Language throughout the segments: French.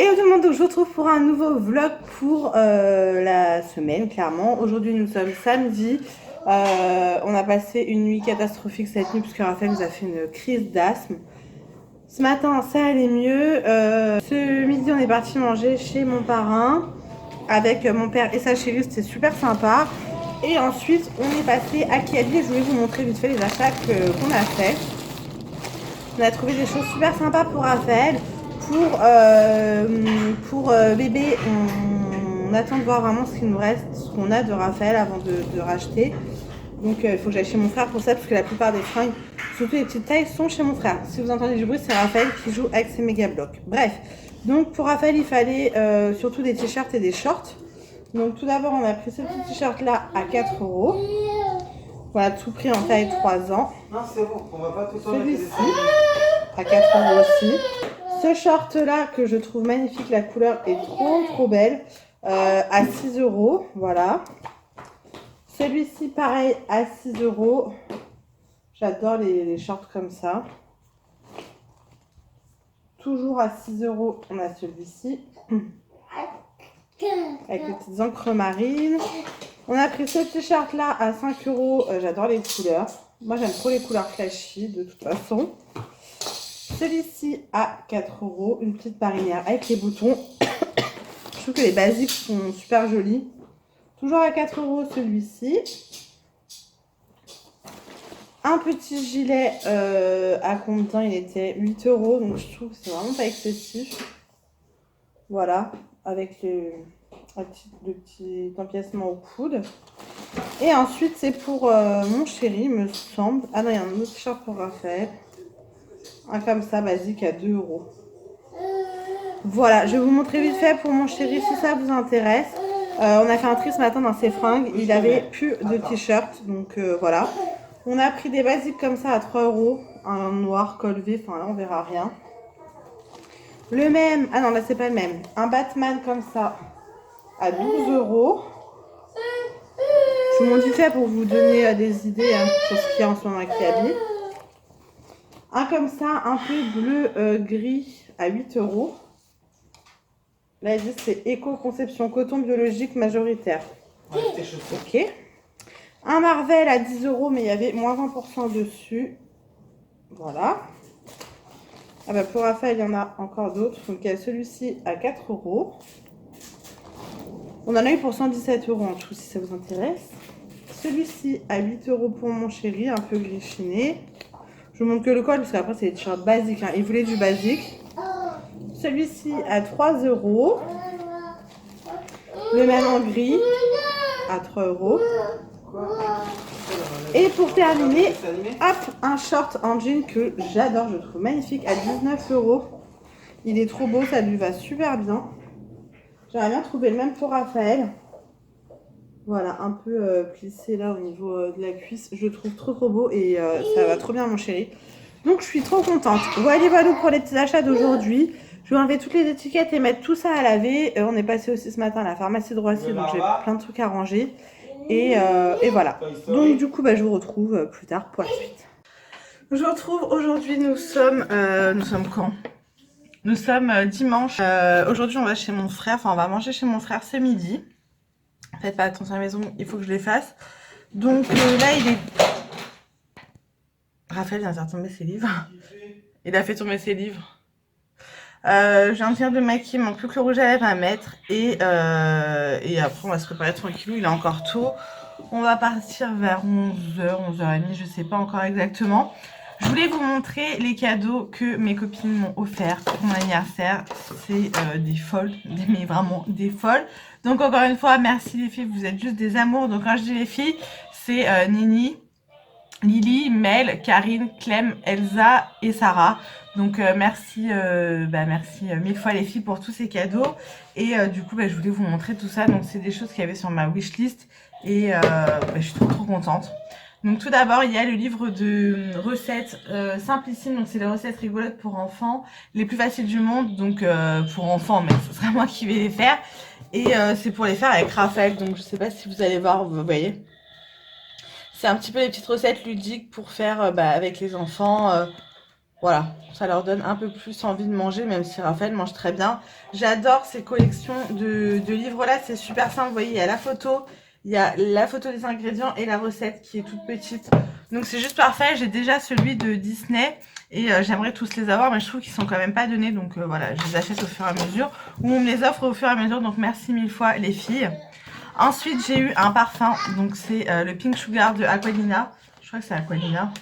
Et tout le monde, donc je vous retrouve pour un nouveau vlog pour la semaine, clairement. Aujourd'hui, nous sommes samedi. On a passé une nuit catastrophique cette nuit puisque Raphaël nous a fait une crise d'asthme. Ce matin, ça allait mieux. Ce midi, on est parti manger chez mon parrain avec mon père et sa chérie. C'était super sympa. Et ensuite, on est passé à Kiabi. Je voulais vous montrer vite fait les achats qu'on a fait. On a trouvé des choses super sympas pour Raphaël. Pour bébé, on attend de voir vraiment ce qu'il nous reste, ce qu'on a de Raphaël avant de racheter. Donc il faut que j'aille chez mon frère pour ça, parce que la plupart des fringues, surtout les petites tailles, sont chez mon frère. Si vous entendez du bruit, c'est Raphaël qui joue avec ses méga blocs. Bref, donc pour Raphaël, il fallait surtout des t-shirts et des shorts. Donc tout d'abord, on a pris ce petit t-shirt là à 4 €. Voilà, tout pris en taille 3 ans. Non, c'est bon, on va pas tout le temps celui-ci à 4 € aussi. Ce short là que je trouve magnifique, la couleur est trop belle, à 6 €, voilà. Celui-ci pareil à 6 €. J'adore les shorts comme ça. Toujours à 6 €, on a celui-ci avec les petites encres marines. On a pris ce t-shirt là à 5 €. J'adore les couleurs. Moi j'aime trop les couleurs flashy de toute façon. Celui-ci à 4 €, une petite marinière avec les boutons. Je trouve que les basiques sont super jolis. Toujours à 4 € celui-ci. Un petit gilet à combien il était 8 €, donc je trouve que c'est vraiment pas excessif. Voilà, avec le petit empiècement au coude. Et ensuite c'est pour mon chéri, me semble. Ah non, il y a un autre t-shirt pour Raphaël. Un comme ça, basique à 2 €. Voilà, je vais vous montrer vite fait pour mon chéri si ça vous intéresse. On a fait un tri ce matin dans ses fringues. Il avait plus de t-shirt, donc voilà. On a pris des basiques comme ça à 3 €. Un noir col V, enfin là on verra rien. Le même, ah non là c'est pas le même. Un Batman comme ça à 12 €. Je vous montre vite fait pour vous donner des idées sur ce qu'il y a en ce moment à Kiabi. Un comme ça, un peu bleu gris à 8 €. Là, ils disent c'est éco-conception coton biologique majoritaire. Ouais, ok. Un Marvel à 10 €, mais il y avait moins 20% dessus. Voilà. Ah bah pour Raphaël, il y en a encore d'autres. Donc il y a celui-ci à 4 €. On en a eu pour 117 € en tout, si ça vous intéresse. Celui-ci à 8 € pour mon chéri, un peu gris chiné. Je vous montre que le col, parce qu'après c'est des t-shirts basiques. Il voulait du basique. Celui-ci à 3 €. Le même en gris à 3 €. Et pour terminer, hop, un short en jean que j'adore, je trouve magnifique à 19 €. Il est trop beau, ça lui va super bien. J'aimerais bien trouver le même pour Raphaël. Voilà, un peu plissé là au niveau de la cuisse. Je le trouve trop beau et ça va trop bien à mon chéri. Donc je suis trop contente. Voilà pour les petits achats d'aujourd'hui. Je vais enlever toutes les étiquettes et mettre tout ça à laver. On est passé aussi ce matin à la pharmacie de Roissy, donc j'ai plein de trucs à ranger. Et voilà. Donc du coup, je vous retrouve plus tard pour la suite. Je vous retrouve aujourd'hui, nous sommes quand? Nous sommes dimanche. Aujourd'hui, on va chez mon frère. Enfin, on va manger chez mon frère ce midi. Faites pas attention à la maison, il faut que je les fasse. Donc là, il est... Raphaël vient de faire tomber ses livres. Il a fait tomber ses livres. Je viens de finir de maquiller, il manque plus que le rouge à lèvres à mettre. Et après, on va se préparer tranquillou. Il est encore tôt. On va partir vers 11h, 11h30, je sais pas encore exactement. Je voulais vous montrer les cadeaux que mes copines m'ont offerts pour mon anniversaire. C'est des folles, mais vraiment des folles. Donc encore une fois, merci les filles, vous êtes juste des amours. Donc quand je dis les filles, c'est Nini, Lily, Mel, Karine, Clem, Elsa et Sarah. Donc merci, merci mille fois les filles pour tous ces cadeaux. Et du coup, je voulais vous montrer tout ça. Donc c'est des choses qu'il y avait sur ma wishlist. Et je suis trop contente. Donc tout d'abord, il y a le livre de recettes simplissimes. Donc c'est les recettes rigolotes pour enfants, les plus faciles du monde. Donc pour enfants, mais ce sera moi qui vais les faire. Et c'est pour les faire avec Raphaël. Donc je sais pas si vous allez voir, vous voyez. C'est un petit peu les petites recettes ludiques pour faire avec les enfants. Voilà, ça leur donne un peu plus envie de manger, même si Raphaël mange très bien. J'adore ces collections de livres-là, c'est super simple. Vous voyez, il y a la photo, il y a la photo des ingrédients et la recette qui est toute petite. Donc c'est juste parfait. J'ai déjà celui de Disney et j'aimerais tous les avoir, mais je trouve qu'ils sont quand même pas donnés. Donc voilà, je les achète au fur et à mesure ou on me les offre au fur et à mesure. Donc merci mille fois les filles. Ensuite, j'ai eu un parfum, donc c'est le Pink Sugar de Aqualina. Je crois que c'est Aqualina.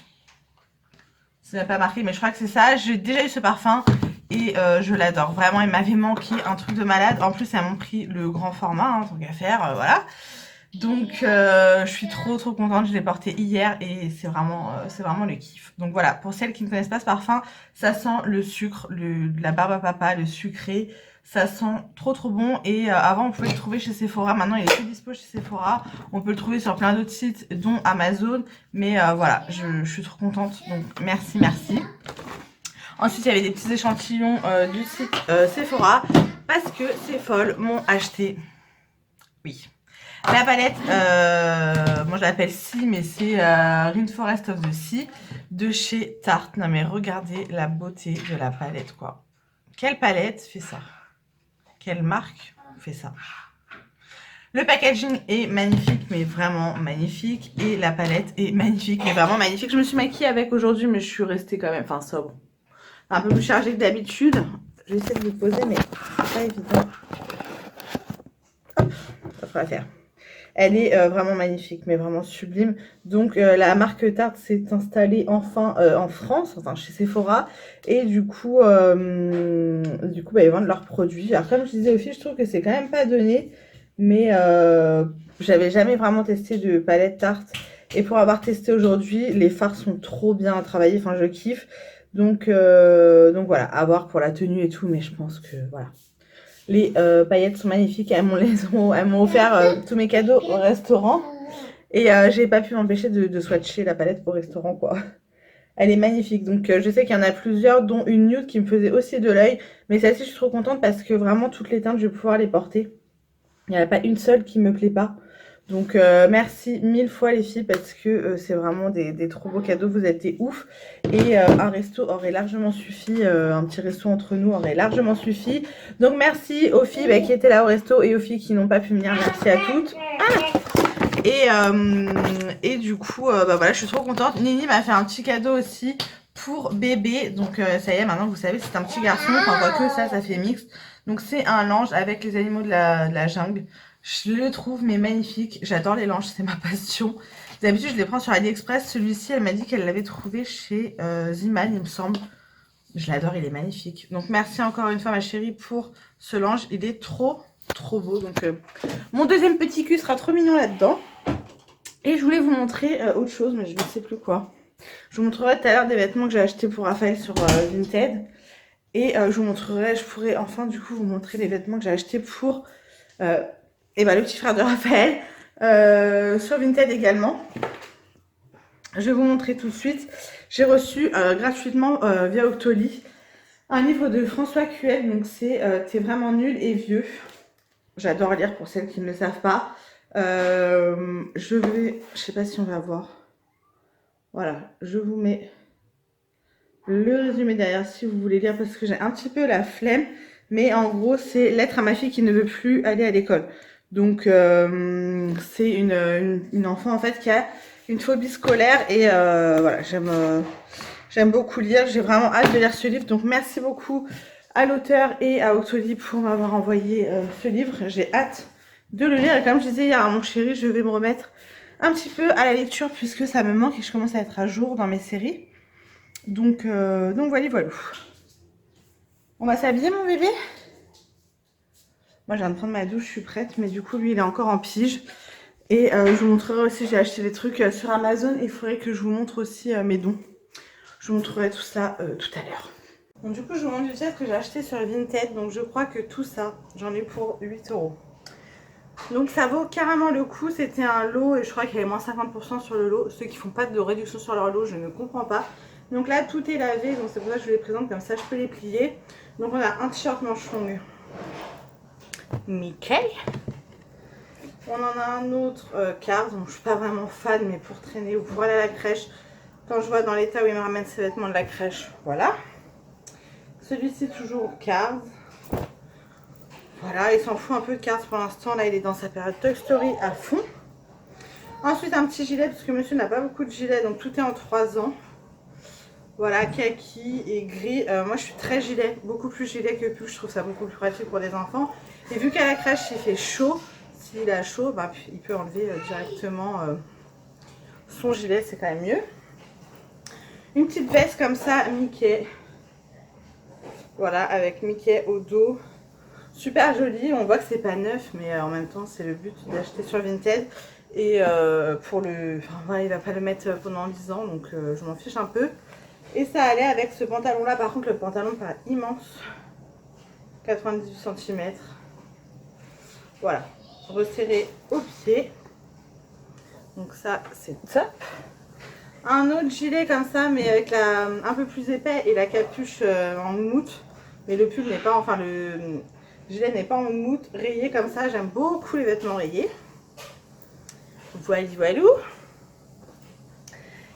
C'est même pas marqué, mais je crois que c'est ça. J'ai déjà eu ce parfum et je l'adore. Vraiment, il m'avait manqué un truc de malade. En plus, elles m'ont pris le grand format, hein, tant qu'à faire, voilà. Donc, je suis trop contente. Je l'ai porté hier et c'est vraiment le kiff. Donc voilà, pour celles qui ne connaissent pas ce parfum, ça sent le sucre, la barbe à papa, le sucré. Ça sent trop bon. Et avant, on pouvait le trouver chez Sephora. Maintenant, il est plus dispo chez Sephora. On peut le trouver sur plein d'autres sites, dont Amazon. Mais voilà, je suis trop contente. Donc, merci. Ensuite, il y avait des petits échantillons du site Sephora. Parce que ces folles m'ont acheté. Oui. La palette, moi je l'appelle Si, mais c'est Rainforest of the Sea de chez Tarte. Non mais regardez la beauté de la palette, quoi. Quelle palette fait ça? Quelle marque fait ça? Le packaging est magnifique, mais vraiment magnifique. Et la palette est magnifique, mais vraiment magnifique. Je me suis maquillée avec aujourd'hui, mais je suis restée quand même, enfin sobre. Un peu plus chargée que d'habitude. Je vais essayer de vous poser, mais c'est pas évident. Hop, ça fera l'affaire. Elle est vraiment magnifique, mais vraiment sublime. Donc la marque Tarte s'est installée enfin en France, enfin chez Sephora. Et du coup bah, ils vendent leurs produits. Alors comme je disais aux filles, je trouve que c'est quand même pas donné. Mais j'avais jamais vraiment testé de palette Tarte. Et pour avoir testé aujourd'hui, les fards sont trop bien travaillés. Enfin, je kiffe. Donc voilà, à voir pour la tenue et tout. Mais je pense que voilà. Les paillettes sont magnifiques. Elles m'ont offert tous mes cadeaux au restaurant. Et j'ai pas pu m'empêcher de swatcher la palette au restaurant, quoi. Elle est magnifique. Donc je sais qu'il y en a plusieurs, dont une nude qui me faisait aussi de l'œil. Mais celle-ci, je suis trop contente parce que vraiment, toutes les teintes, je vais pouvoir les porter. Il n'y en a pas une seule qui me plaît pas. Donc merci mille fois les filles parce que c'est vraiment des trop beaux cadeaux, vous êtes des ouf. Et un resto aurait largement suffi, un petit resto entre nous aurait largement suffi. Donc merci aux filles qui étaient là au resto et aux filles qui n'ont pas pu venir, merci à toutes. Et du coup, bah voilà, je suis trop contente. Nini m'a fait un petit cadeau aussi pour bébé. Donc ça y est, maintenant vous savez, c'est un petit garçon. Enfin, quoique ça fait mixte. Donc c'est un lange avec les animaux de la jungle. Je le trouve mais magnifique. J'adore les langes, c'est ma passion. D'habitude, je les prends sur AliExpress. Celui-ci, elle m'a dit qu'elle l'avait trouvé chez Ziman, il me semble. Je l'adore, il est magnifique. Donc merci encore une fois ma chérie pour ce lange. Il est trop beau. Donc mon deuxième petit cul sera trop mignon là-dedans. Et je voulais vous montrer autre chose, mais je ne sais plus quoi. Je vous montrerai tout à l'heure des vêtements que j'ai achetés pour Raphaël sur Vinted. Et je vous montrerai, je pourrais enfin du coup vous montrer les vêtements que j'ai achetés pour et bah, le petit frère de Raphaël sur Vinted également. Je vais vous montrer tout de suite. J'ai reçu gratuitement via Octoly un livre de François Cuel. Donc c'est T'es vraiment nul et vieux. J'adore lire pour celles qui ne le savent pas. Je sais pas si on va voir. Voilà, je vous mets le résumé derrière si vous voulez lire parce que j'ai un petit peu la flemme. Mais en gros, c'est lettre à ma fille qui ne veut plus aller à l'école. Donc, c'est une enfant en fait qui a une phobie scolaire et voilà, j'aime beaucoup lire. J'ai vraiment hâte de lire ce livre. Donc, merci beaucoup à l'auteur et à Octoly pour m'avoir envoyé ce livre. J'ai hâte de le lire. Et comme je disais hier à mon chéri, je vais me remettre un petit peu à la lecture puisque ça me manque et je commence à être à jour dans mes séries. Donc voilà. On va s'habiller mon bébé? Moi je viens de prendre ma douche, je suis prête, mais du coup lui il est encore en pige. Et je vous montrerai aussi, j'ai acheté des trucs sur Amazon et il faudrait que je vous montre aussi mes dons. Je vous montrerai tout ça tout à l'heure. Donc du coup je vous montre du ce que j'ai acheté sur Vinted. Donc je crois que tout ça, j'en ai pour 8 €. Donc ça vaut carrément le coup, c'était un lot et je crois qu'il y avait moins 50% sur le lot. Ceux qui font pas de réduction sur leur lot, je ne comprends pas. Donc là tout est lavé, donc c'est pour ça que je vous les présente, comme ça je peux les plier. Donc on a un t-shirt manche longue Mickey. On en a un autre Cars, donc je suis pas vraiment fan, mais pour traîner ou pour aller à la crèche, Quand je vois dans l'état où il me ramène ses vêtements de la crèche, voilà. Celui-ci toujours Cars. Voilà, il s'en fout un peu de Cars pour l'instant. Là, il est dans sa période Toy Story à fond. Ensuite, un petit gilet, parce que monsieur n'a pas beaucoup de gilets, donc tout est en 3 ans. Voilà, kaki et gris. Moi, je suis très gilet, beaucoup plus gilet que pull. Je trouve ça beaucoup plus pratique pour les enfants. Et vu qu'à la crèche, il fait chaud, s'il a chaud, bah, il peut enlever directement son gilet, c'est quand même mieux. Une petite veste comme ça, Mickey. Voilà, avec Mickey au dos. Super joli. On voit que c'est pas neuf, mais en même temps, c'est le but d'acheter sur Vinted. Et pour le... Enfin, voilà, il va pas le mettre pendant 10 ans, donc je m'en fiche un peu. Et ça allait avec ce pantalon-là. Par contre, le pantalon paraît immense. 98 cm. Voilà. Resserré au pied. Donc ça, c'est top. Un autre gilet comme ça, mais avec un peu plus épais et la capuche en moumoute. Mais le pull n'est pas, enfin le gilet n'est pas en moumoute, rayé comme ça. J'aime beaucoup les vêtements rayés. Voilou.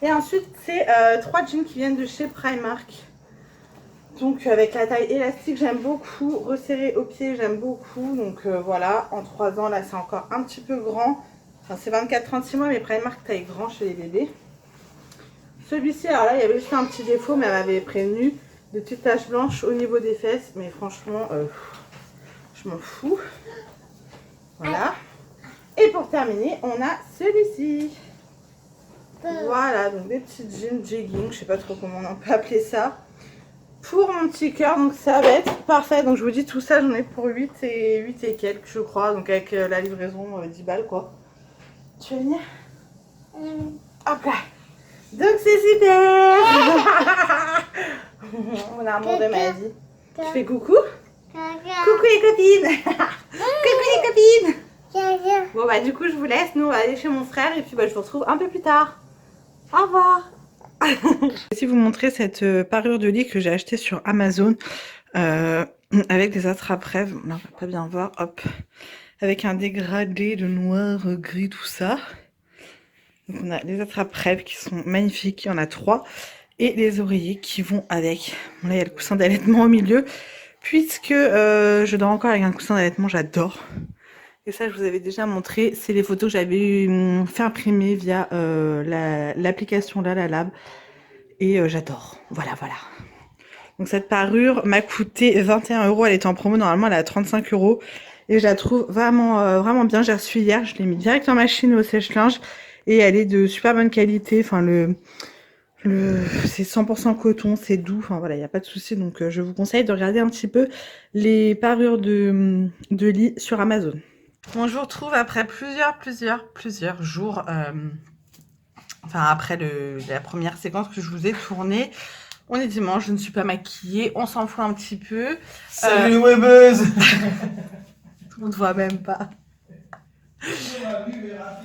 Et ensuite, c'est 3 jeans qui viennent de chez Primark. Donc avec la taille élastique, j'aime beaucoup. Resserré au pied, j'aime beaucoup. Donc voilà, en 3 ans, là c'est encore un petit peu grand. Enfin, c'est 24-36 mois, mais Primark taille grand chez les bébés. Celui-ci, alors là, il y avait juste un petit défaut, mais elle m'avait prévenu. Des petites taches blanches au niveau des fesses. Mais franchement, je m'en fous. Voilà. Et pour terminer, on a celui-ci. Voilà, donc des petites jeans jegging. Je sais pas trop comment on peut appeler ça. Pour mon petit cœur, donc ça va être parfait. Donc je vous dis, tout ça, j'en ai pour 8 et quelques, je crois. Donc avec la livraison, 10 balles, quoi. Tu veux venir? Hop là. Donc c'est super. Mon amour de ma vie. Tu fais coucou? Coucou les copines. Coucou les copines. Bon bah du coup je vous laisse. Nous on va aller chez mon frère et puis bah, je vous retrouve un peu plus tard. Au revoir. Je vais aussi vous montrer cette parure de lit que j'ai achetée sur Amazon avec des attrape-rêves. On va pas bien voir. Hop. Avec un dégradé de noir, gris, tout ça. Donc on a les attrape-rêves qui sont magnifiques, il y en a 3. Et les oreillers qui vont avec. Bon, là il y a le coussin d'allaitement au milieu. Puisque je dors encore avec un coussin d'allaitement, j'adore. Et ça je vous avais déjà montré, c'est les photos que j'avais fait imprimer via l'application La Lab. Et j'adore. Voilà, voilà. Donc cette parure m'a coûté 21 €. Elle était en promo, normalement elle est à 35 €. Et je la trouve vraiment, vraiment bien. J'ai reçu hier, je l'ai mis direct en machine au sèche-linge. Et elle est de super bonne qualité. Enfin, c'est 100% coton, c'est doux. Enfin, voilà, il n'y a pas de souci. Donc, je vous conseille de regarder un petit peu les parures de lit sur Amazon. Bon, je vous retrouve après plusieurs jours. Enfin, après la première séquence que je vous ai tournée. On est dimanche, je ne suis pas maquillée. On s'en fout un petit peu. Salut Webeuse. On ne voit même pas.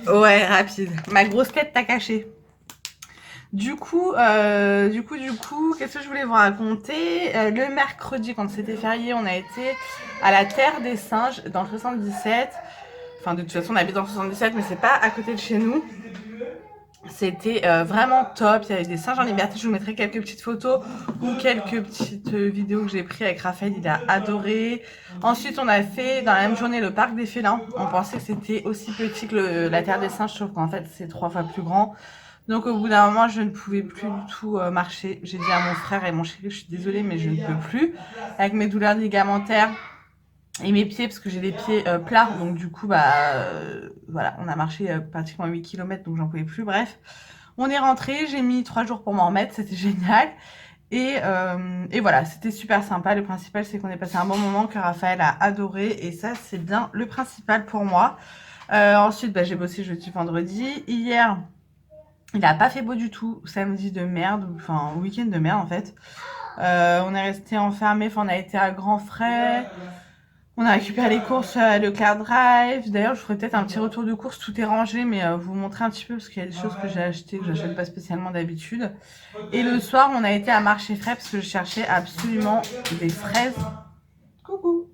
Ouais, rapide. Ma grosse tête t'a caché. Du coup, qu'est-ce que je voulais vous raconter? Le mercredi, quand c'était férié, on a été à la Terre des Singes dans le 77. Enfin, de toute façon, on habite dans le 77, mais c'est pas à côté de chez nous. C'était vraiment top. Il y avait des singes en liberté. Je vous mettrai quelques petites photos ou quelques petites vidéos que j'ai prises avec Raphaël. Il a adoré. Ensuite, on a fait dans la même journée le parc des félins. On pensait que c'était aussi petit que la Terre des Singes, sauf qu'en fait, c'est 3 fois plus grand. Donc, au bout d'un moment, je ne pouvais plus du tout marcher. J'ai dit à mon frère et mon chéri, je suis désolée, mais je ne peux plus. Avec mes douleurs ligamentaires et mes pieds, parce que j'ai les pieds plats. Donc, du coup, voilà, on a marché pratiquement 8 km, donc j'en pouvais plus. Bref, on est rentré. J'ai mis 3 jours pour m'en remettre. C'était génial. Et voilà, c'était super sympa. Le principal, c'est qu'on ait passé un bon moment, que Raphaël a adoré. Et ça, c'est bien le principal pour moi. Ensuite, j'ai bossé jeudi, vendredi. Hier, il n'a pas fait beau du tout. Samedi de merde, enfin week-end de merde en fait. On est resté enfermé, enfin on a été à grands frais. On a récupéré les courses à Leclerc Drive. D'ailleurs, je ferai peut-être un petit retour de course. Tout est rangé, mais vous montrer un petit peu parce qu'il y a des choses que j'ai achetées que j'achète pas spécialement d'habitude. Et le soir, on a été à Marché Frais parce que je cherchais absolument des fraises. Coucou.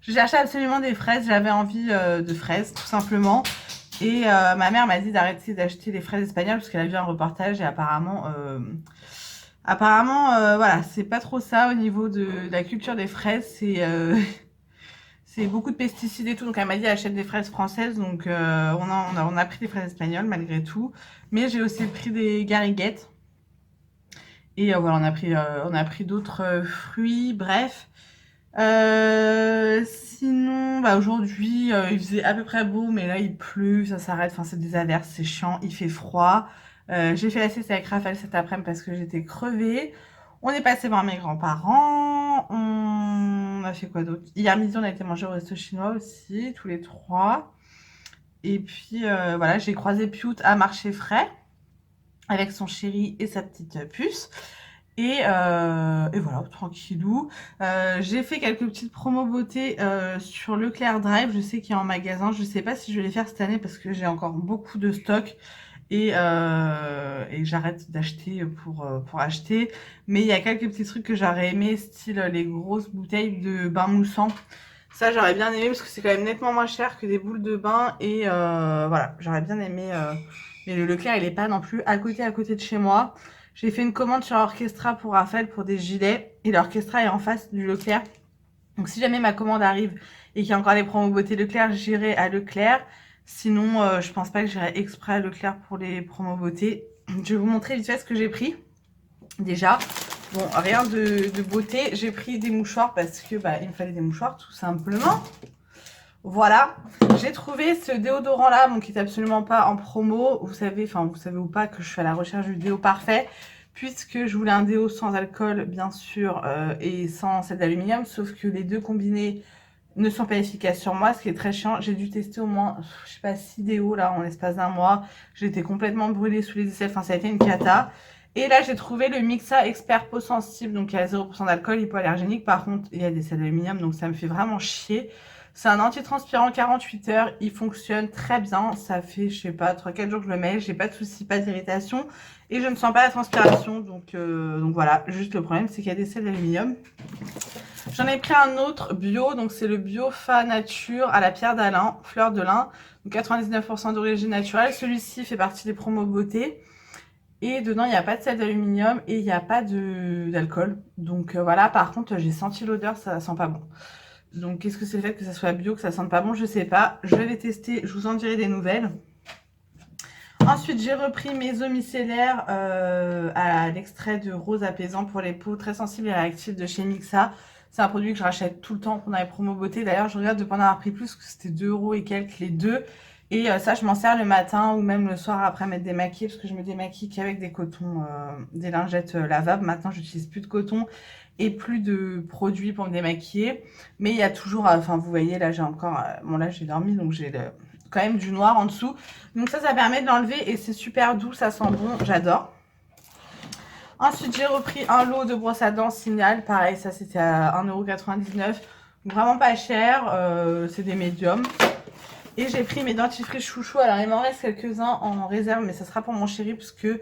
Je cherchais absolument des fraises. J'avais envie de fraises, tout simplement. Et ma mère m'a dit d'arrêter d'acheter les fraises espagnoles parce qu'elle a vu un reportage et apparemment, voilà, c'est pas trop ça au niveau de la culture des fraises. C'est beaucoup de pesticides et tout. Donc elle m'a dit achète des fraises françaises. Donc on a pris des fraises espagnoles malgré tout. Mais j'ai aussi pris des gariguettes. Et voilà, on a pris d'autres fruits. Bref. Sinon, bah aujourd'hui, il faisait à peu près beau, mais là il pleut, ça s'arrête, enfin c'est des averses, c'est chiant, il fait froid. J'ai fait la sieste avec Raphaël cet après-midi parce que j'étais crevée. On est passé voir mes grands-parents. On a fait quoi d'autre? Hier midi, on a été manger au resto chinois aussi, tous les trois. Et puis voilà, j'ai croisé Piout à Marché Frais avec son chéri et sa petite puce. Et voilà, tranquillou. J'ai fait quelques petites promos beauté sur Leclerc Drive. Je sais qu'il y a en magasin. Je sais pas si je vais les faire cette année parce que j'ai encore beaucoup de stock. Et j'arrête d'acheter pour acheter. Mais il y a quelques petits trucs que j'aurais aimé, style les grosses bouteilles de bain moussant. Ça, j'aurais bien aimé parce que c'est quand même nettement moins cher que des boules de bain. Et voilà, j'aurais bien aimé. Mais le Leclerc, il est pas non plus à côté de chez moi. J'ai fait une commande sur Orchestra pour Raphaël pour des gilets. Et l'Orchestra est en face du Leclerc. Donc si jamais ma commande arrive et qu'il y a encore les promos beauté Leclerc, j'irai à Leclerc. Sinon, je pense pas que j'irai exprès à Leclerc pour les promos beauté. Je vais vous montrer vite fait ce que j'ai pris. Déjà, bon, rien de beauté. J'ai pris des mouchoirs parce que bah, il me fallait des mouchoirs tout simplement. Voilà, j'ai trouvé ce déodorant là, bon, qui est absolument pas en promo. Vous savez ou pas que je suis à la recherche du déo parfait, puisque je voulais un déo sans alcool bien sûr et sans sel d'aluminium, sauf que les deux combinés ne sont pas efficaces sur moi, ce qui est très chiant. J'ai dû tester au moins, je sais pas, 6 déos là en l'espace d'un mois. J'étais complètement brûlée sous les aisselles, enfin ça a été une cata. Et là j'ai trouvé le Mixa Expert Peau Sensible, donc il y a 0% d'alcool, hypoallergénique. Par contre il y a des sels d'aluminium, donc ça me fait vraiment chier. C'est un anti-transpirant 48 heures, il fonctionne très bien, ça fait je sais pas 3-4 jours que je le mets, j'ai pas de soucis, pas d'irritation et je ne sens pas la transpiration, donc voilà. Juste le problème c'est qu'il y a des sels d'aluminium. J'en ai pris un autre bio, donc c'est le Biofa Nature à la pierre d'Alain, fleur de lin, donc 99% d'origine naturelle. Celui-ci fait partie des promos beauté. Et dedans, il n'y a pas de sel d'aluminium et il n'y a pas d'alcool. Donc voilà, par contre, j'ai senti l'odeur, ça sent pas bon. Donc qu'est-ce que c'est le fait que ça soit bio, que ça sente pas bon, je sais pas. Je vais tester, je vous en dirai des nouvelles. Ensuite, j'ai repris mes eaux micellaires à l'extrait de rose apaisant pour les peaux très sensibles et réactives de chez Mixa. C'est un produit que je rachète tout le temps pendant les promos beauté. D'ailleurs, je regarde de pas en avoir pris plus, que c'était 2 € et quelques les deux. Et ça, je m'en sers le matin ou même le soir après m'être démaquillée, parce que je me démaquille qu'avec des cotons, des lingettes lavables. Maintenant, j'utilise plus de coton et plus de produits pour me démaquiller. Mais il y a toujours, enfin vous voyez, là j'ai encore, bon là j'ai dormi, donc j'ai quand même du noir en dessous. Donc ça permet de l'enlever et c'est super doux, ça sent bon, j'adore. Ensuite, j'ai repris un lot de brosse à dents Signal. Pareil, ça c'était à 1,99 €. Vraiment pas cher, c'est des médiums. Et j'ai pris mes dentifrices chouchou. Alors, il m'en reste quelques-uns en réserve, mais ça sera pour mon chéri parce que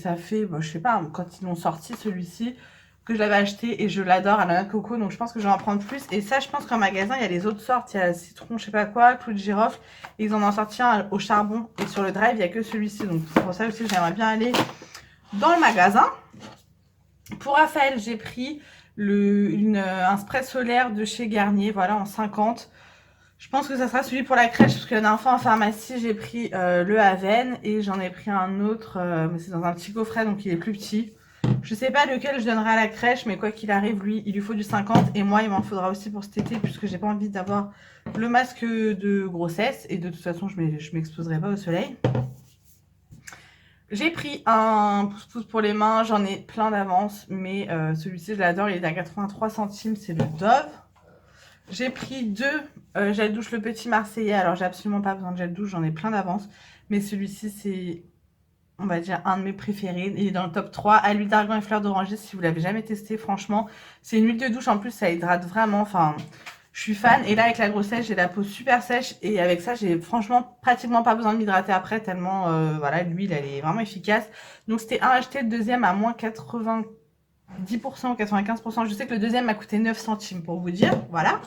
ça fait, bon, je sais pas, quand ils l'ont sorti celui-ci, que je l'avais acheté et je l'adore à la noix de coco. Donc, je pense que je vais en prendre plus. Et ça, je pense qu'en magasin, il y a les autres sortes. Il y a citron, je sais pas quoi, clou de girofle. Et ils en ont sorti un au charbon. Et sur le drive, il n'y a que celui-ci. Donc, c'est pour ça aussi que j'aimerais bien aller dans le magasin. Pour Raphaël, j'ai pris un spray solaire de chez Garnier, voilà, en 50. Je pense que ça sera celui pour la crèche, parce que la dernière fois en pharmacie, j'ai pris le Aven et j'en ai pris un autre, mais c'est dans un petit coffret, donc il est plus petit. Je sais pas lequel je donnerai à la crèche, mais quoi qu'il arrive, lui, il lui faut du 50 et moi, il m'en faudra aussi pour cet été, puisque j'ai pas envie d'avoir le masque de grossesse et de toute façon, je m'exposerai pas au soleil. J'ai pris un pouce-pouce pour les mains, j'en ai plein d'avance, mais celui-ci, je l'adore, il est à 83 centimes, c'est le Dove. J'ai pris 2 gel douche le petit Marseillais. Alors, j'ai absolument pas besoin de gel douche, j'en ai plein d'avance. Mais celui-ci, c'est, on va dire, un de mes préférés. Il est dans le top 3. À l'huile d'argan et fleur d'oranger, si vous l'avez jamais testé, franchement. C'est une huile de douche, en plus, ça hydrate vraiment. Enfin, je suis fan. Et là, avec la grossesse, j'ai la peau super sèche. Et avec ça, j'ai franchement pratiquement pas besoin de m'hydrater après, tellement, voilà, l'huile, elle est vraiment efficace. Donc, c'était un acheté, le deuxième à moins 90% ou 95%. Je sais que le deuxième m'a coûté 9 centimes, pour vous dire. Voilà.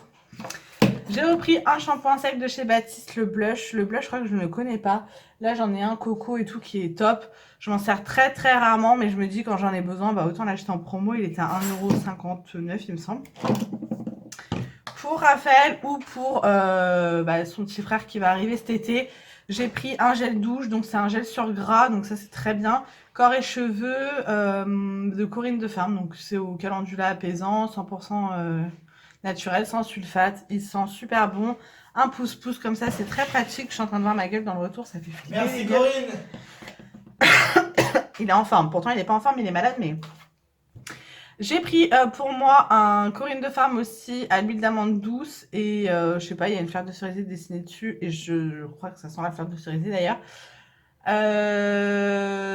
J'ai repris un shampoing sec de chez Baptiste, le blush. Le blush, je crois que je ne le connais pas. Là, j'en ai un coco et tout qui est top. Je m'en sers très très rarement, mais je me dis quand j'en ai besoin, bah autant l'acheter en promo. Il était à 1,59 €, il me semble. Pour Raphaël ou pour son petit frère qui va arriver cet été, j'ai pris un gel douche. Donc c'est un gel sur gras, donc ça c'est très bien. Corps et cheveux de Corinne de Ferme. Donc c'est au calendula apaisant, 100% naturel, sans sulfate. Il sent super bon. Un pouce-pouce comme ça, c'est très pratique. Je suis en train de voir ma gueule dans le retour, ça fait flipper. Merci Corinne. Il est en forme. Pourtant, il n'est pas en forme, il est malade, mais... J'ai pris pour moi un Corinne de Ferme aussi à l'huile d'amande douce. Et je sais pas, il y a une fleur de cerisier dessinée dessus. Et je crois que ça sent la fleur de cerisier d'ailleurs.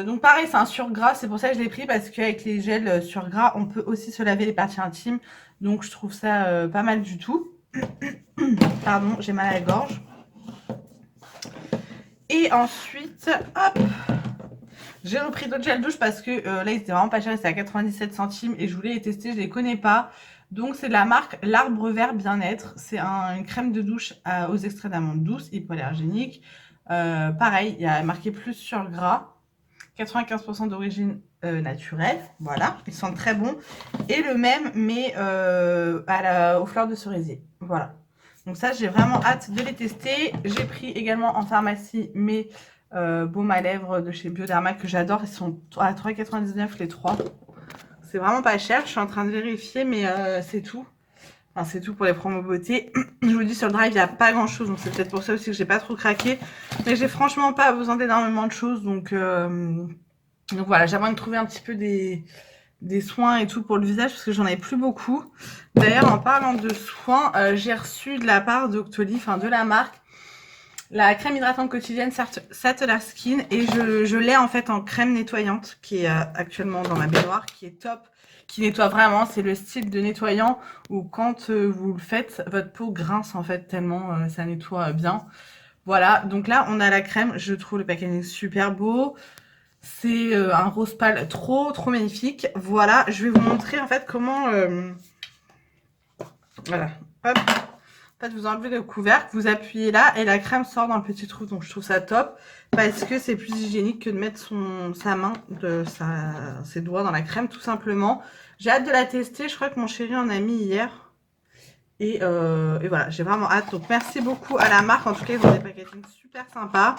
Donc pareil, c'est un surgras. C'est pour ça que je l'ai pris, parce qu'avec les gels surgras, on peut aussi se laver les parties intimes. Donc je trouve ça pas mal du tout. Pardon, j'ai mal à la gorge. Et ensuite, hop, j'ai repris d'autres gels douche parce que là, ils étaient vraiment pas chers. C'était à 97 centimes et je voulais les tester. Je les connais pas. Donc, c'est de la marque L'Arbre Vert Bien-être. C'est une crème de douche aux extraits d'amande douce, hypoallergénique. Pareil, il y a marqué plus sur gras. 95% d'origine naturelle. Voilà, ils sont très bons. Et le même, mais aux fleurs de cerisier. Voilà. Donc ça, j'ai vraiment hâte de les tester. J'ai pris également en pharmacie mes baumes à lèvres de chez Bioderma que j'adore. Ils sont à 3,99 les 3. C'est vraiment pas cher. Je suis en train de vérifier, mais c'est tout. Enfin, c'est tout pour les promos beauté. Je vous dis, sur le drive, il n'y a pas grand chose. Donc c'est peut-être pour ça aussi que j'ai pas trop craqué. Mais j'ai franchement pas besoin d'énormément de choses. Donc voilà, j'aimerais me trouver un petit peu des soins et tout pour le visage parce que j'en ai plus beaucoup. D'ailleurs, en parlant de soins, j'ai reçu de la part d'Octoly, enfin de la marque, la crème hydratante quotidienne Sattler Skin. Et je l'ai en fait en crème nettoyante qui est actuellement dans ma baignoire, qui est top, qui nettoie vraiment. C'est le style de nettoyant où quand vous le faites, votre peau grince en fait tellement ça nettoie bien. Voilà, donc là on a la crème, je trouve le packaging super beau. C'est un rose pâle trop magnifique. Voilà, je vais vous montrer en fait comment... Voilà, hop. En fait, vous enlevez le couvercle, vous appuyez là et la crème sort d'un petit trou. Donc je trouve ça top parce que c'est plus hygiénique que de mettre sa main, ses doigts dans la crème tout simplement. J'ai hâte de la tester, je crois que mon chéri en a mis hier. Et voilà, j'ai vraiment hâte. Donc merci beaucoup à la marque, en tout cas ils ont des packaging super sympas.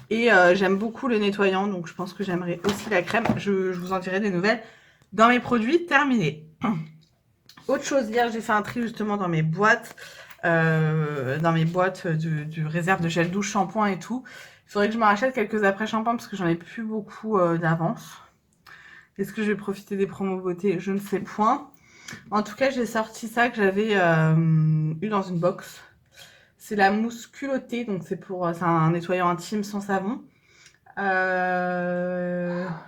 Et j'aime beaucoup le nettoyant, donc je pense que j'aimerais aussi la crème. Je vous en dirai des nouvelles dans mes produits terminés. Autre chose, hier j'ai fait un tri justement dans mes boîtes. Du réserve de gel douche, shampoing et tout. Il faudrait que je me rachète quelques après-shampoings parce que j'en ai plus beaucoup d'avance. Est-ce que je vais profiter des promos beauté? Je ne sais point. En tout cas, j'ai sorti ça que j'avais eu dans une box. C'est la mousse culottée, donc c'est un nettoyant intime sans savon. À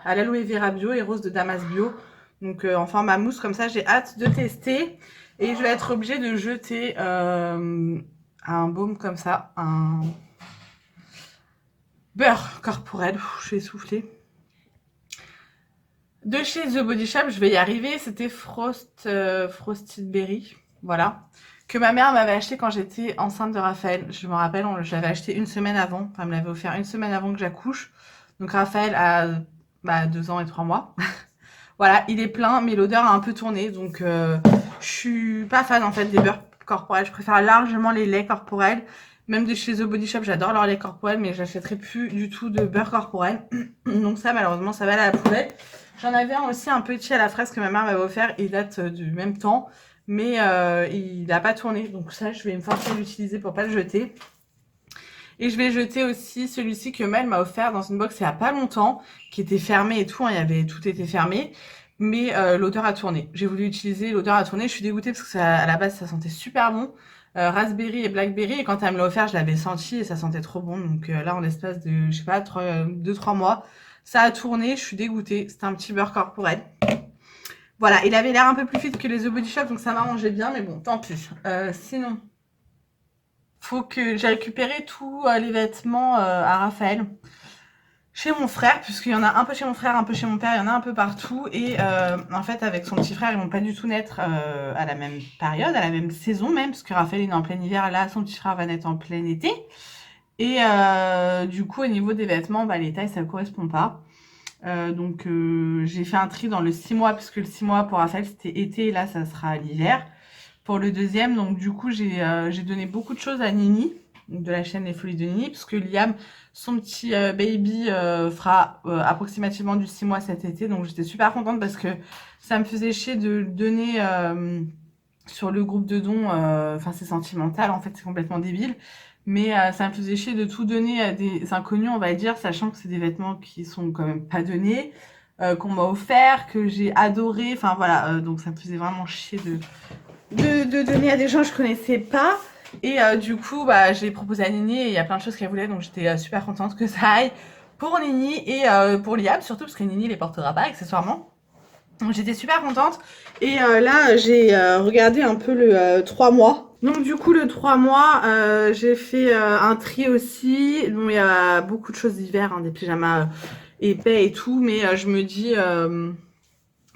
l'aloe vera bio et rose de Damas bio. Donc en format mousse comme ça, j'ai hâte de tester. Et je vais être obligée de jeter un baume comme ça, un beurre corporel. Je suis essoufflée. De chez The Body Shop, je vais y arriver. C'était Frosted Berry, voilà, que ma mère m'avait acheté quand j'étais enceinte de Raphaël. Je me rappelle, je l'avais acheté une semaine avant. Enfin, elle me l'avait offert une semaine avant que j'accouche. Donc Raphaël a 2 ans et 3 mois. Voilà, il est plein, mais l'odeur a un peu tourné. Donc je suis pas fan en fait des beurres corporels. Je préfère largement les laits corporels. Même de chez The Body Shop, j'adore leur lait corporel, mais j'achèterai plus du tout de beurre corporel. Donc ça, malheureusement, ça va aller à la poubelle. J'en avais aussi un petit à la fraise que ma mère m'avait offert. Il date du même temps, mais il n'a pas tourné. Donc ça, je vais me forcer à l'utiliser pour pas le jeter. Et je vais jeter aussi celui-ci que Mel m'a offert dans une box il n'y a pas longtemps, qui était fermé et tout, hein, tout était fermé. Mais l'odeur a tourné. J'ai voulu utiliser, l'odeur a tourné. Je suis dégoûtée parce que à la base, ça sentait super bon. Raspberry et blackberry. Et quand elle me l'a offert, je l'avais senti et ça sentait trop bon. Donc là, en l'espace de, je sais pas, 2-3 mois, ça a tourné. Je suis dégoûtée. C'était un petit beurre corporel. Voilà, il avait l'air un peu plus fit que les The Body Shop, donc ça m'arrangeait bien. Mais bon, tant pis. Sinon, faut que j'ai récupéré tous les vêtements à Raphaël. chez mon frère, puisqu'il y en a un peu chez mon frère, un peu chez mon père, il y en a un peu partout. Et en fait, avec son petit frère, ils vont pas du tout naître à la même période, à la même saison même, parce que Raphaël il est en plein hiver, là, son petit frère va naître en plein été. Et du coup, au niveau des vêtements, bah, les tailles, ça correspond pas. Donc, j'ai fait un tri dans le 6 mois, puisque le 6 mois pour Raphaël, c'était été, et là, ça sera l'hiver. Pour le deuxième, donc du coup, j'ai donné beaucoup de choses à Nini, de la chaîne Les Folies de Nini, puisque Liam, son petit baby, fera approximativement du 6 mois cet été. Donc j'étais super contente parce que ça me faisait chier de donner sur le groupe de dons. Enfin, c'est sentimental, en fait, c'est complètement débile. Mais ça me faisait chier de tout donner à des inconnus, on va dire, sachant que c'est des vêtements qui sont quand même pas donnés, qu'on m'a offert, que j'ai adoré. Enfin voilà, donc ça me faisait vraiment chier de donner à des gens que je connaissais pas. Et du coup, bah, j'ai proposé à Nini et il y a plein de choses qu'elle voulait, donc j'étais super contente que ça aille pour Nini et pour Liam, surtout parce que Nini les portera pas accessoirement. Donc j'étais super contente. Et là, j'ai regardé un peu le 3 mois. Donc du coup, le 3 mois, j'ai fait un tri aussi. Bon, il y a beaucoup de choses d'hiver, hein, des pyjamas épais et tout, mais je me dis...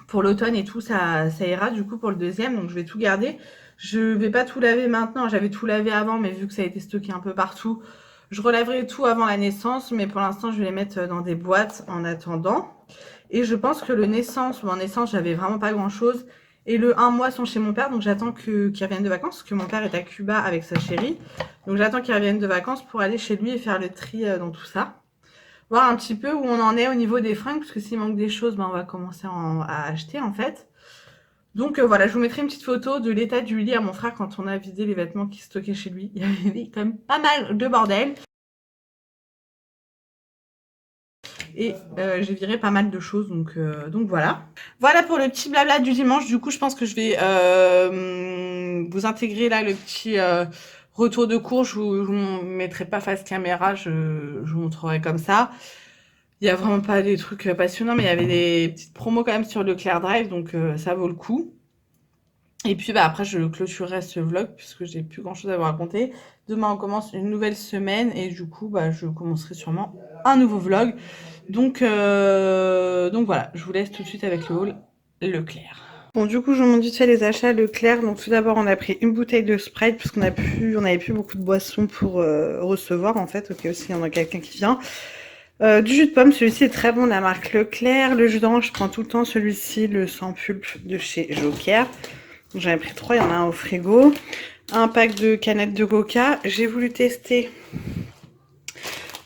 pour l'automne et tout, ça ira du coup pour le deuxième, donc je vais tout garder. Je vais pas tout laver maintenant, j'avais tout lavé avant, mais vu que ça a été stocké un peu partout, je relèverai tout avant la naissance, mais pour l'instant, je vais les mettre dans des boîtes en attendant. Et je pense que le naissance, ou en naissance, j'avais vraiment pas grand chose. Et le 1 mois sont chez mon père, donc j'attends qu'ils reviennent de vacances, parce que mon père est à Cuba avec sa chérie. Donc j'attends qu'ils reviennent de vacances pour aller chez lui et faire le tri dans tout ça. Voir un petit peu où on en est au niveau des fringues, parce que s'il manque des choses, ben on va commencer à acheter en fait. Donc voilà, je vous mettrai une petite photo de l'état du lit à mon frère quand on a vidé les vêtements qui stockaient chez lui. Il y avait quand même pas mal de bordel. Et j'ai viré pas mal de choses, donc voilà. Voilà pour le petit blabla du dimanche. Du coup, je pense que je vais vous intégrer là le petit retour de cours. Je vous mettrai pas face caméra, je vous montrerai comme ça. Il y a vraiment pas des trucs passionnants, mais il y avait des petites promos quand même sur Leclerc Drive, donc ça vaut le coup. Et puis bah, après, je clôturerai ce vlog puisque j'ai plus grand chose à vous raconter. Demain, on commence une nouvelle semaine et du coup, bah, je commencerai sûrement un nouveau vlog. Donc voilà, je vous laisse tout de suite avec le haul Leclerc. Bon, du coup, je vous montre vite fait les achats Leclerc. Donc tout d'abord, on a pris une bouteille de Sprite parce qu'on n'avait plus beaucoup de boissons pour recevoir en fait, au cas où s'il y en a quelqu'un qui vient. Du jus de pomme, celui-ci est très bon de la marque Leclerc. Le jus d'orange, je prends tout le temps celui-ci, le sans pulpe de chez Joker. J'en ai pris 3, il y en a un au frigo. Un pack de canettes de Coca. J'ai voulu tester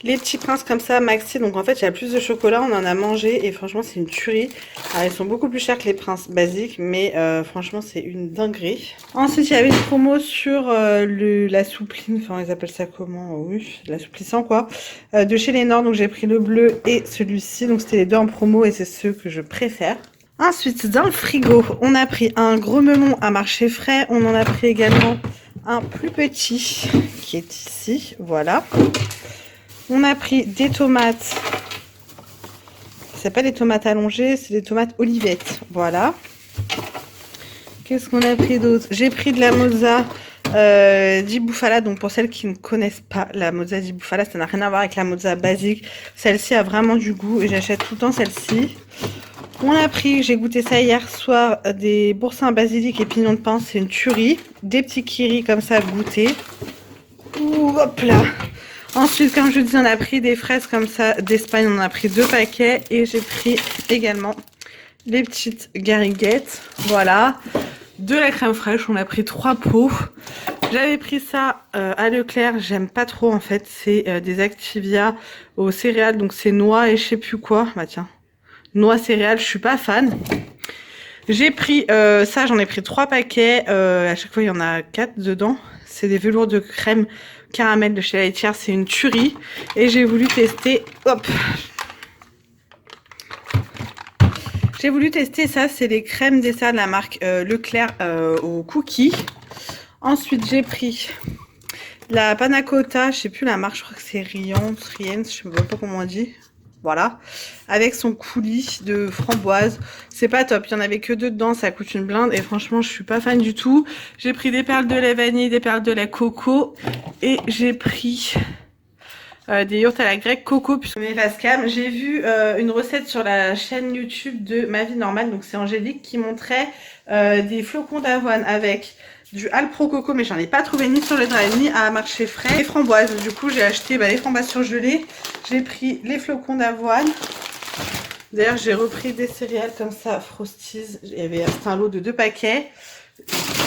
les petits princes comme ça, maxi. Donc en fait, il y a plus de chocolat, on en a mangé et franchement, c'est une tuerie. Alors, ils sont beaucoup plus chers que les princes basiques, mais franchement, c'est une dinguerie. Ensuite, il y avait une promo sur la soupline, enfin, ils appellent ça comment? Oui, l'assouplissant quoi. De chez Lénore, donc j'ai pris le bleu et celui-ci. Donc c'était les deux en promo et c'est ceux que je préfère. Ensuite, dans le frigo, on a pris un gros melon à marché frais. On en a pris également un plus petit qui est ici, voilà. On a pris des tomates. C'est pas des tomates allongées, c'est des tomates olivettes. Voilà. Qu'est-ce qu'on a pris d'autre? J'ai pris de la mozza di bufala. Donc pour celles qui ne connaissent pas la mozza di bufala, ça n'a rien à voir avec la mozza basique. Celle-ci a vraiment du goût et j'achète tout le temps celle-ci. On a pris, j'ai goûté ça hier soir, des boursins basilic et pignons de pain. C'est une tuerie. Des petits kiris comme ça à goûter. Ouh, hop là. Ensuite, comme je vous dis, on a pris des fraises comme ça d'Espagne. On en a pris 2 paquets. Et j'ai pris également les petites gariguettes. Voilà. De la crème fraîche. On a pris 3 pots. J'avais pris ça à Leclerc. J'aime pas trop en fait. C'est des Activia aux céréales. Donc c'est noix et je sais plus quoi. Bah tiens. Noix céréales. Je suis pas fan. J'ai pris ça. J'en ai pris 3 paquets. À chaque fois, il y en a 4 dedans. C'est des velours de crème caramel de chez la laitière, c'est une tuerie. Et j'ai voulu tester, hop. J'ai voulu tester ça, c'est les crèmes dessert de la marque Leclerc au cookies. Ensuite, j'ai pris la panna cotta, je sais plus la marque, je crois que c'est Rience, je sais même pas comment on dit. Voilà, avec son coulis de framboise. C'est pas top, il y en avait que 2 dedans, ça coûte une blinde et franchement je suis pas fan du tout. J'ai pris des perles de lait vanille, des perles de lait coco et j'ai pris des yaourts à la grecque coco. Mes face cam, j'ai vu une recette sur la chaîne YouTube de Ma Vie Normale, donc c'est Angélique, qui montrait des flocons d'avoine avec du Alpro Coco, mais j'en ai pas trouvé ni sur le drive ni à marché frais. Les framboises, du coup j'ai acheté les framboises surgelées. J'ai pris les flocons d'avoine. D'ailleurs j'ai repris des céréales comme ça, Frosties. C'était un lot de 2 paquets.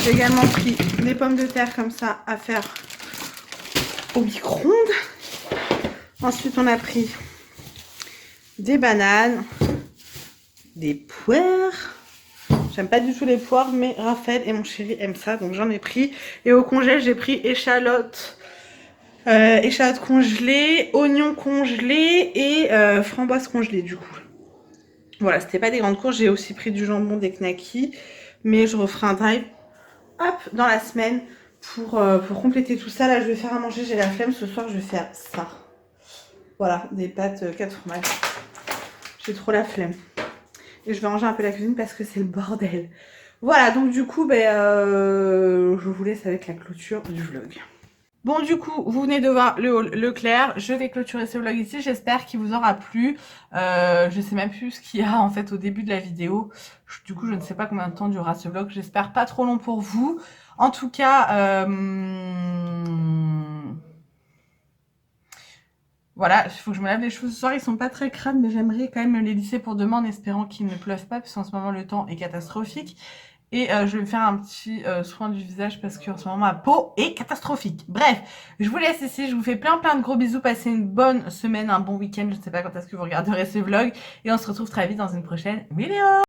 J'ai également pris des pommes de terre comme ça à faire au micro-ondes. Ensuite on a pris des bananes, des poires. J'aime pas du tout les poires, mais Raphaël et mon chéri aiment ça, donc j'en ai pris. Et au congèle, j'ai pris échalotes congelées, oignons congelés et framboises congelées du coup. Voilà, c'était pas des grandes courses. J'ai aussi pris du jambon, des knackis, mais je referai un drive dans la semaine pour compléter tout ça. Là, je vais faire à manger, j'ai la flemme. Ce soir, je vais faire ça. Voilà, des pâtes 4 fromages. J'ai trop la flemme. Et je vais ranger un peu la cuisine parce que c'est le bordel. Voilà, donc du coup, je vous laisse avec la clôture du vlog. Bon, du coup, vous venez de voir le haul Leclerc. Je vais clôturer ce vlog ici. J'espère qu'il vous aura plu. Je sais même plus ce qu'il y a en fait au début de la vidéo. Du coup, je ne sais pas combien de temps durera ce vlog. J'espère pas trop long pour vous. En tout cas, voilà, il faut que je me lave les cheveux ce soir. Ils sont pas très crades, mais j'aimerais quand même les lisser pour demain en espérant qu'il ne pleuve pas, parce qu'en ce moment le temps est catastrophique. Et je vais me faire un petit soin du visage parce qu'en ce moment ma peau est catastrophique. Bref, je vous laisse ici, je vous fais plein de gros bisous, passez une bonne semaine, un bon week-end, je ne sais pas quand est-ce que vous regarderez ce vlog. Et on se retrouve très vite dans une prochaine vidéo.